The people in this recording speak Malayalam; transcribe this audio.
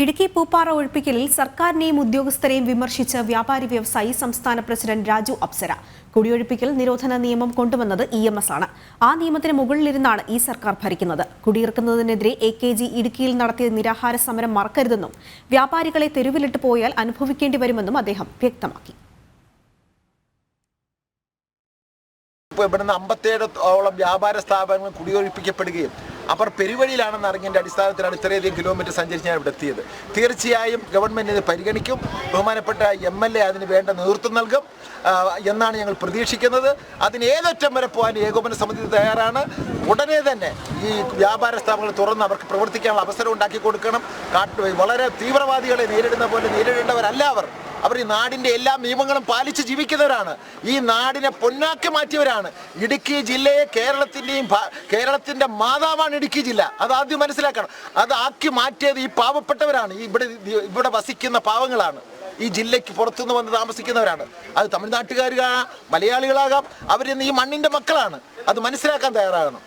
ഇടുക്കി പൂപ്പാറ ഒഴിപ്പിക്കലിൽ സർക്കാരിനെയും ഉദ്യോഗസ്ഥരെയും വിമർശിച്ച് വ്യാപാരി വ്യവസായി സംസ്ഥാന പ്രസിഡന്റ് രാജു അപ്സര. കുടിയൊഴിപ്പിക്കൽ നിരോധന നിയമം കൊണ്ടുവന്നത് EMS ആണ്. ആ നിയമത്തിന് മുകളിലിരുന്നാണ് ഈ സർക്കാർ ഭരിക്കുന്നത്. കുടിയിറക്കുന്നതിനെതിരെ AKG ഇടുക്കിയിൽ നടത്തിയ നിരാഹാര സമരം മറക്കരുതെന്നും വ്യാപാരികളെ തെരുവിലിട്ട് പോയാൽ അനുഭവിക്കേണ്ടി വരുമെന്നും അദ്ദേഹം വ്യക്തമാക്കി. ഇവിടുന്ന് 57ഓളം വ്യാപാര സ്ഥാപനങ്ങൾ കുടിയൊഴിപ്പിക്കപ്പെടുകയും അവർ പെരുവഴിയിലാണെന്ന് അറിഞ്ഞതിൻ്റെ അടിസ്ഥാനത്തിലാണ് ഇത്രയധികം കിലോമീറ്റർ സഞ്ചരിച്ച് ഞാൻ ഇവിടെ എത്തിയത്. തീർച്ചയായും ഗവൺമെൻറ് ഇത് പരിഗണിക്കും, ബഹുമാനപ്പെട്ട MLA അതിന് വേണ്ട നേതൃത്വം നൽകും എന്നാണ് ഞങ്ങൾ പ്രതീക്ഷിക്കുന്നത്. അതിന് ഏതറ്റം വരെ പോകാൻ ഏകോപന സമിതി തയ്യാറാണ്. ഉടനെ തന്നെ ഈ വ്യാപാര സ്ഥാപനങ്ങൾ തുറന്ന് അവർക്ക് പ്രവർത്തിക്കാനുള്ള അവസരം ഉണ്ടാക്കി കൊടുക്കണം. വളരെ തീവ്രവാദികളെ നേരിടുന്ന പോലെ നേരിടേണ്ടവരല്ല അവർ ഈ നാടിൻ്റെ എല്ലാ നിയമങ്ങളും പാലിച്ച് ജീവിക്കുന്നവരാണ്. ഈ നാടിനെ പൊന്നാക്കി മാറ്റിയവരാണ്. ഇടുക്കി ജില്ലയെ കേരളത്തിൻ്റെ മാതാവാണ് ഇടുക്കി ജില്ല. അത് ആദ്യം മനസ്സിലാക്കണം. അത് ആക്കി മാറ്റിയത് ഈ പാവപ്പെട്ടവരാണ്. ഇവിടെ വസിക്കുന്ന പാവങ്ങളാണ്. ഈ ജില്ലയ്ക്ക് പുറത്തുനിന്ന് വന്ന് താമസിക്കുന്നവരാണ്. അത് തമിഴ്നാട്ടുകാരാകാം, മലയാളികളാകാം. അവരിന്ന് ഈ മണ്ണിൻ്റെ മക്കളാണ്. അത് മനസ്സിലാക്കാൻ തയ്യാറാകണം.